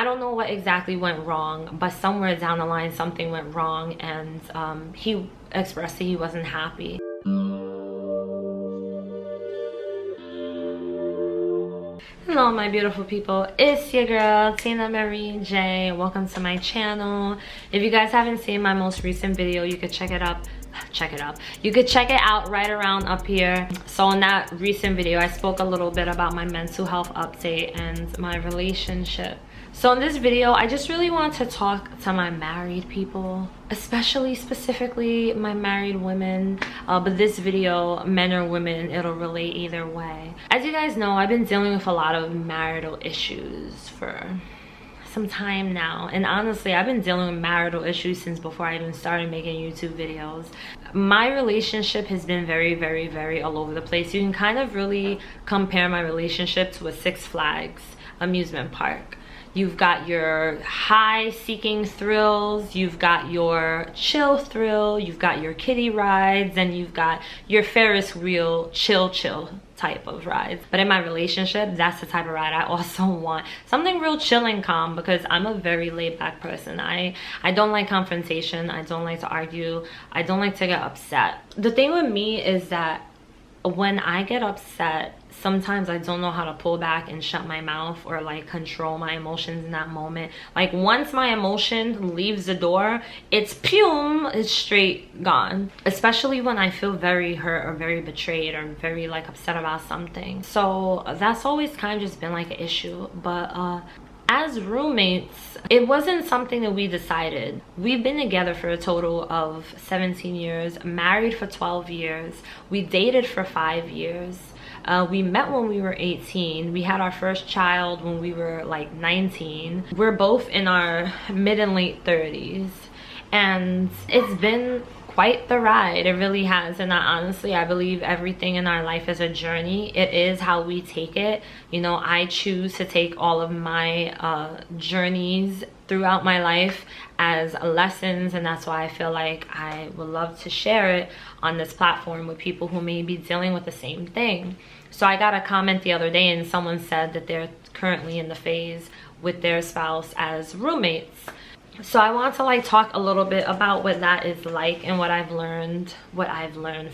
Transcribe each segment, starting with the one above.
I don't know what exactly went wrong, but somewhere down the line something went wrong, and he expressed that he wasn't happy. Hello my beautiful people, it's your girl Tina Marie J. Welcome to my channel. If you guys haven't seen my most recent video, you could check it out right around up here. So in that recent video I spoke a little bit about my mental health update and my relationship. So in this video I just really want to talk to my married people, specifically my married women, but this video, men or women, it'll relate either way. As you guys know, I've been dealing with a lot of marital issues for some time now, and honestly I've been dealing with marital issues since before I even started making YouTube videos. My relationship has been very all over the place. You can kind of really compare my relationship to a Six Flags amusement park. You've got your high seeking thrills, you've got your chill thrill, you've got your kiddie rides, and you've got your Ferris wheel chill type of rides. But in my relationship, that's the type of ride I also want. Something real chill and calm, because I'm a very laid back person. I don't like confrontation, I don't like to argue, I don't like to get upset. The thing with me is that when I get upset, sometimes I don't know how to pull back and shut my mouth or like control my emotions in that moment. Like once my emotion leaves the door, it's straight gone. Especially when I feel very hurt or very betrayed or very like upset about something. So that's always kind of just been like an issue. But as roommates, it wasn't something that we decided. We've been together for a total of 17 years, married for 12 years. We dated for 5 years. We met when we were 18. We had our first child when we were like 19. We're both in our mid and late 30s. And it's been quite the ride. It really has. And honestly, I believe everything in our life is a journey. It is how we take it. You know, I choose to take all of my journeys throughout my life as lessons, and that's why I feel like I would love to share it on this platform with people who may be dealing with the same thing. So I got a comment the other day and someone said that they're currently in the phase with their spouse as roommates. So I want to like talk a little bit about what that is like and what I've learned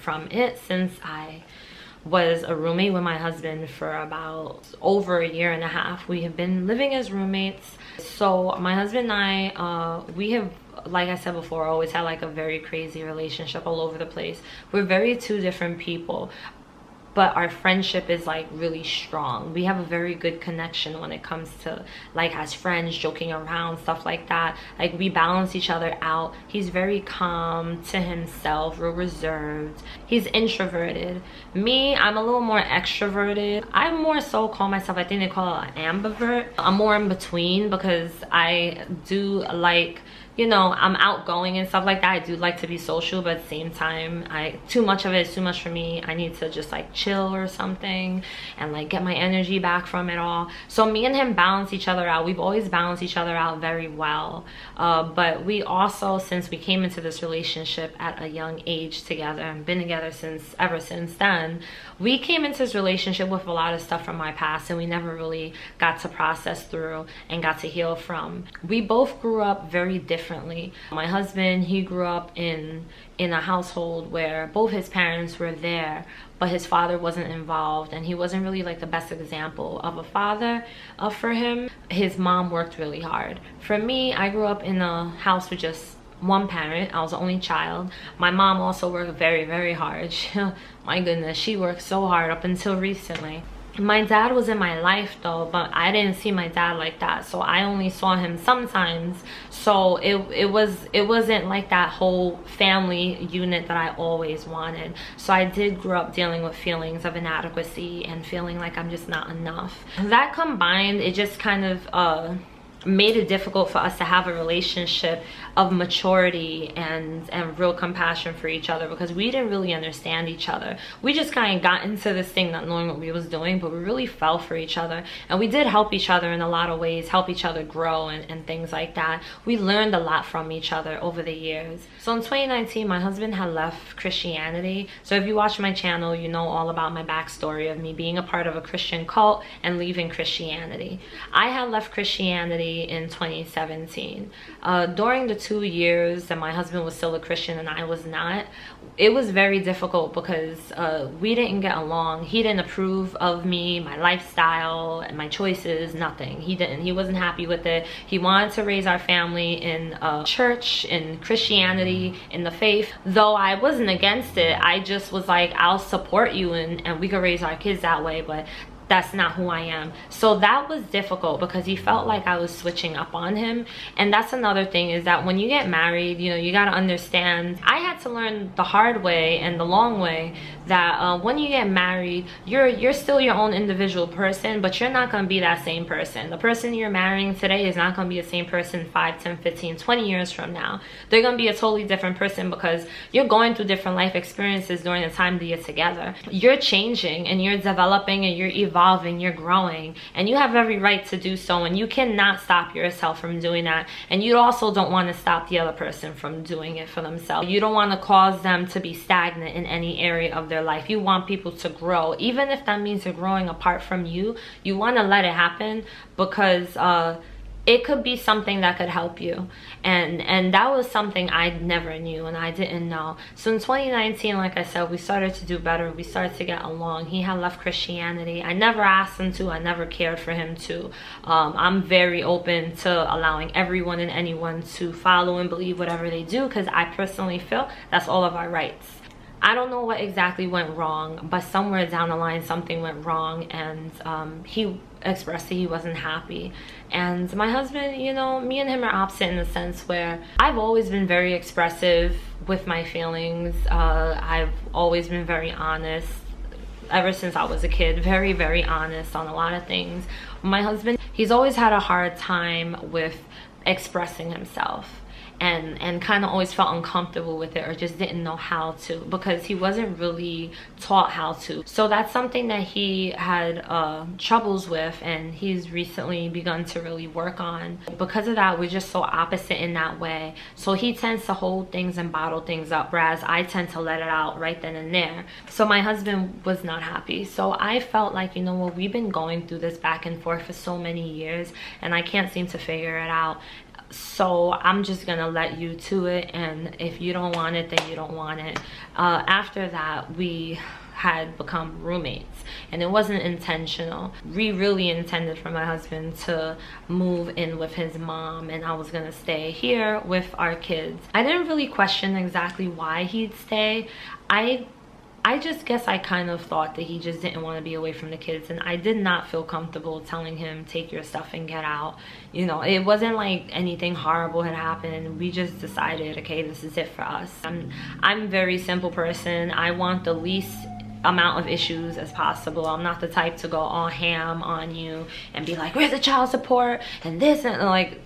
from it, since I was a roommate with my husband for about over a year and a half. We have been living as roommates. So my husband and I, we have, like I said before, always had like a very crazy relationship all over the place. We're two different people, but our friendship is like really strong. We have a very good connection when it comes to like as friends, joking around, stuff like that. Like we balance each other out. He's very calm to himself, real reserved. He's introverted. Me, I'm a little more extroverted. I more so call myself, I think they call it an ambivert. I'm more in between because I do like, you know, I'm outgoing and stuff like that. I do like to be social, but at the same time, too much of it is too much for me. I need to just like chill or something and like get my energy back from it all. So me and him balance each other out. We've always balanced each other out very well. But we also, since we came into this relationship at a young age together and been together ever since then, we came into this relationship with a lot of stuff from my past, and we never really got to process through and got to heal from. We both grew up very differently. My husband, he grew up in a household where both his parents were there, but his father wasn't involved, and he wasn't really like the best example of a father for him. His mom worked really hard. For me, I grew up in a house with just one parent. I was the only child. My mom also worked very hard. My goodness, she worked so hard up until recently. My dad was in my life though, but I didn't see my dad like that, so I only saw him sometimes. So it wasn't like that whole family unit that I always wanted. So I did grow up dealing with feelings of inadequacy and feeling like I'm just not enough. That combined, it just kind of made it difficult for us to have a relationship of maturity and real compassion for each other, because we didn't really understand each other. We just kind of got into this thing not knowing what we was doing, but we really fell for each other, and we did help each other in a lot of ways, help each other grow and things like that. We learned a lot from each other over the years. So in 2019, my husband had left Christianity. So if you watch my channel, you know all about my backstory of me being a part of a Christian cult and leaving Christianity. I had left Christianity Christianity in 2017. During the 2 years that my husband was still a Christian and I was not, it was very difficult because we didn't get along. He didn't approve of me, my lifestyle, and my choices, nothing. He wasn't happy with it. He wanted to raise our family in church, in Christianity, in the faith. Though I wasn't against it, I just was like, I'll support you and we could raise our kids that way, but that's not who I am. So that was difficult because he felt like I was switching up on him. And that's another thing, is that when you get married, you know, you got to understand, I had to learn the hard way and the long way that when you get married, you're still your own individual person, but you're not going to be that same person. The person you're marrying today is not going to be the same person 5, 10, 15, 20 years from now. They're going to be a totally different person because you're going through different life experiences during the time that you're together. You're changing and you're developing and you're evolving, you're growing, and you have every right to do so, and you cannot stop yourself from doing that. And you also don't want to stop the other person from doing it for themselves. You don't want to cause them to be stagnant in any area of their life. You want people to grow, even if that means they're growing apart from you. You want to let it happen because it could be something that could help you, and that was something I never knew and I didn't know. So in 2019, like I said, we started to do better. We started to get along. He had left Christianity. I never asked him to. I never cared for him to. I'm very open to allowing everyone and anyone to follow and believe whatever they do, because I personally feel that's all of our rights. I don't know what exactly went wrong, but somewhere down the line something went wrong, and he expressed that he wasn't happy. And my husband, you know, me and him are opposite in the sense where I've always been very expressive with my feelings. I've always been very honest ever since I was a kid, very, very honest on a lot of things. My husband, he's always had a hard time with expressing himself, and kind of always felt uncomfortable with it, or just didn't know how to, because he wasn't really taught how to. So that's something that he had troubles with, and he's recently begun to really work on. Because of that, we're just so opposite in that way. So he tends to hold things and bottle things up, whereas I tend to let it out right then and there. So my husband was not happy. So I felt like, you know what, we've been going through this back and forth for so many years, and I can't seem to figure it out. So I'm just gonna let you to it, and if you don't want it, then you don't want it. After that, we had become roommates, and it wasn't intentional. We really intended for my husband to move in with his mom, and I was gonna stay here with our kids. I didn't really question exactly why he'd stay. I just guess I kind of thought that he just didn't want to be away from the kids, and I did not feel comfortable telling him, take your stuff and get out. You know, it wasn't like anything horrible had happened. We just decided, okay, this is it for us. I'm a very simple person. I want the least amount of issues as possible. I'm not the type to go all ham on you and be like, where's the child support and this, and like,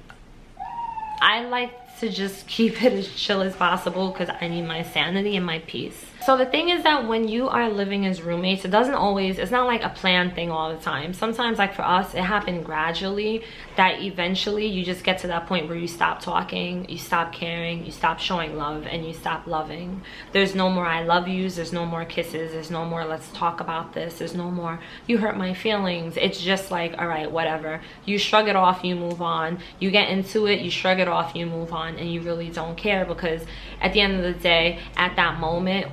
I like to just keep it as chill as possible because I need my sanity and my peace. So the thing is that when you are living as roommates, it doesn't always, it's not like a planned thing all the time. Sometimes, like for us, it happened gradually, that eventually you just get to that point where you stop talking, you stop caring, you stop showing love, and you stop loving. There's no more I love yous, there's no more kisses, there's no more let's talk about this, there's no more you hurt my feelings. It's just like, all right, whatever. You shrug it off, you move on. You get into it, you shrug it off, you move on, and you really don't care, because at the end of the day, at that moment,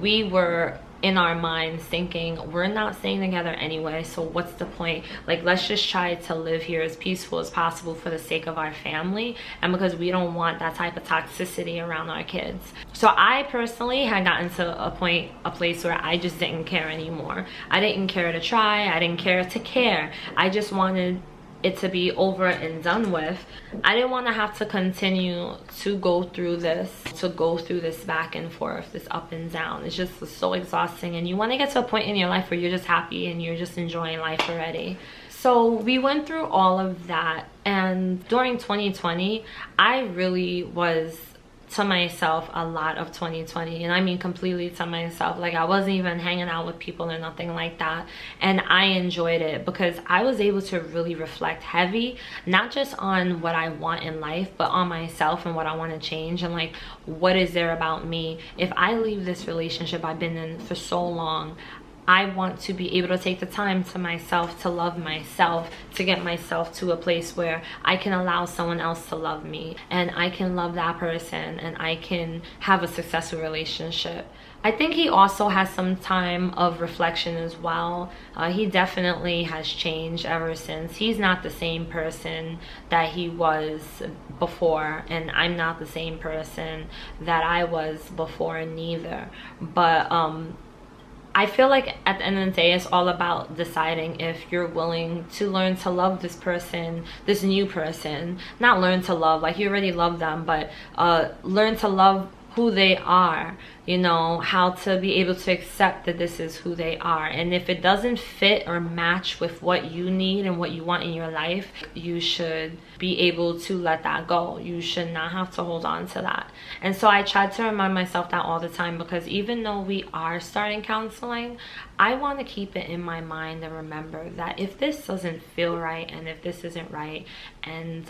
we were in our minds thinking, we're not staying together anyway, so what's the point? Like, let's just try to live here as peaceful as possible for the sake of our family, and because we don't want that type of toxicity around our kids. So I personally had gotten to a place where I just didn't care anymore. I didn't care to try, I didn't care to care. I just wanted it to be over and done with. I didn't want to have to continue to go through this back and forth, this up and down. It's just so exhausting, and you want to get to a point in your life where you're just happy and you're just enjoying life already. So we went through all of that, and during 2020, I really was to myself a lot of 2020, and I mean completely to myself. Like, I wasn't even hanging out with people or nothing like that, and I enjoyed it because I was able to really reflect heavy, not just on what I want in life, but on myself and what I want to change, and like, what is there about me? If I leave this relationship I've been in for so long, I want to be able to take the time to myself, to love myself, to get myself to a place where I can allow someone else to love me, and I can love that person, and I can have a successful relationship. I think he also has some time of reflection as well. He definitely has changed ever since. He's not the same person that he was before, and I'm not the same person that I was before neither. But I feel like at the end of the day, it's all about deciding if you're willing to learn to love this person, this new person. Not learn to love, like you already love them, but learn to love who they are, you know, how to be able to accept that this is who they are. And if it doesn't fit or match with what you need and what you want in your life, you should be able to let that go. You should not have to hold on to that. And so I try to remind myself that all the time, because even though we are starting counseling, I want to keep it in my mind and remember that if this doesn't feel right, and if this isn't right, and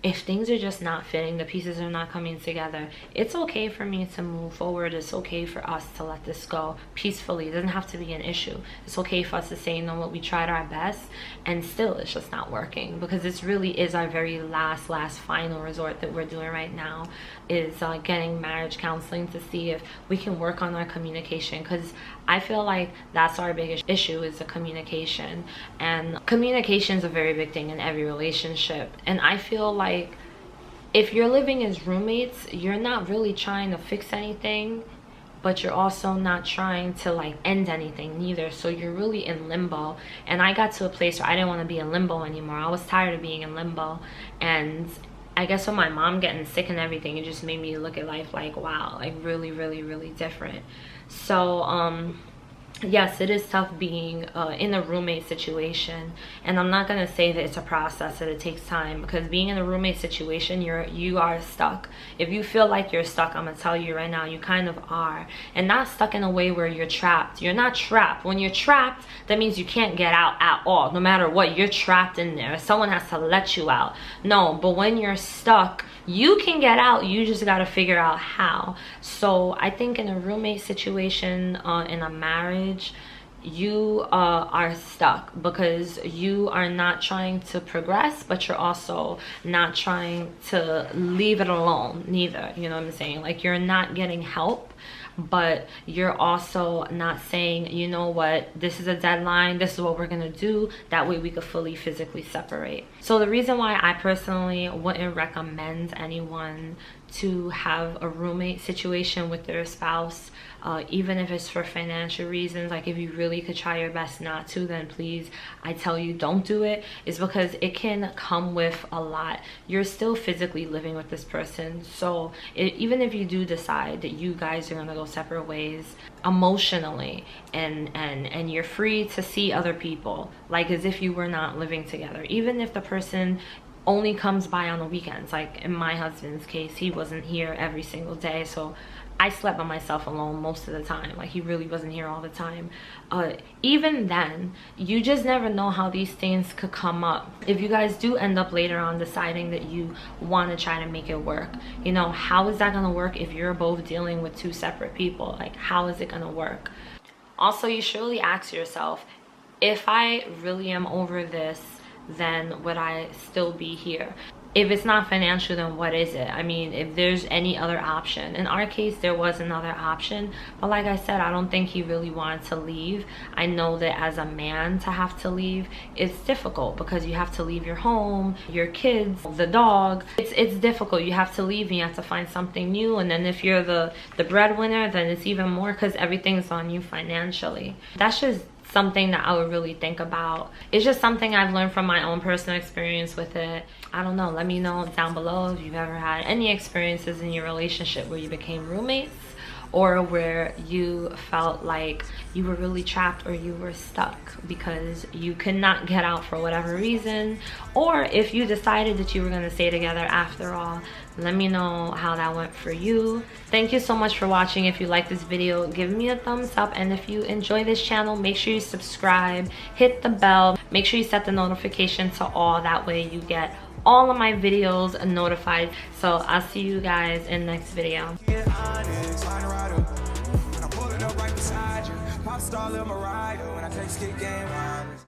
if things are just not fitting, the pieces are not coming together, it's okay for me to move forward. It's okay for us to let this go peacefully. It doesn't have to be an issue. It's okay for us to say, you know what, we tried our best and still it's just not working, because this really is our very last final resort that we're doing right now, is getting marriage counseling to see if we can work on our communication, because I feel like that's our biggest issue, is the communication. And communication is a very big thing in every relationship. And I feel like if you're living as roommates, you're not really trying to fix anything, but you're also not trying to like end anything neither. So you're really in limbo. And I got to a place where I didn't want to be in limbo anymore. I was tired of being in limbo. And I guess with my mom getting sick and everything, it just made me look at life like, wow, like really, really, really different. So yes, it is tough being in a roommate situation, and I'm not gonna say that it's a process, that it takes time, because being in a roommate situation, you are stuck. If you feel like you're stuck, I'm gonna tell you right now, you kind of are. And not stuck in a way where you're trapped. You're not trapped. When you're trapped, that means you can't get out at all. No matter what, you're trapped in there. Someone has to let you out. No, but when you're stuck, you can get out. You just got to figure out how. So I think in a roommate situation, in a marriage, you are stuck because you are not trying to progress, but you're also not trying to leave it alone neither. You know what I'm saying? Like, you're not getting help, but you're also not saying, you know what, this is a deadline, this is what we're gonna do. That way we could fully physically separate. So the reason why I personally wouldn't recommend anyone to have a roommate situation with their spouse, even if it's for financial reasons, like if you really could try your best not to, then please, I tell you, don't do it, is because it can come with a lot. You're still physically living with this person. So even if you do decide that you guys are gonna go separate ways emotionally, and you're free to see other people like as if you were not living together, even if the person only comes by on the weekends. Like in my husband's case, he wasn't here every single day, so I slept by myself alone most of the time. Like, he really wasn't here all the time. Even then, you just never know how these things could come up. If you guys do end up later on deciding that you want to try to make it work, you know, how is that going to work if you're both dealing with two separate people? Like, how is it going to work? Also, you should really ask yourself, if I really am over this, then would I still be here? If it's not financial, then what is it? I mean, if there's any other option. In our case, there was another option, but like I said, I don't think he really wanted to leave. I know that as a man, to have to leave, it's difficult because you have to leave your home, your kids, the dog. It's difficult. You have to leave and you have to find something new. And then if you're the breadwinner, then it's even more because everything's on you financially. That's just something that I would really think about. It's just something I've learned from my own personal experience with it. I don't know, let me know down below if you've ever had any experiences in your relationship where you became roommates, or where you felt like you were really trapped or you were stuck because you could not get out for whatever reason, or if you decided that you were going to stay together after all. Let me know how that went for you. Thank you so much for watching. If you like this video, give me a thumbs up, and if you enjoy this channel, make sure you subscribe, hit the bell, make sure you set the notification to all. That way you get all of my videos notified. So I'll see you guys in the next video. star, Lil Mariah.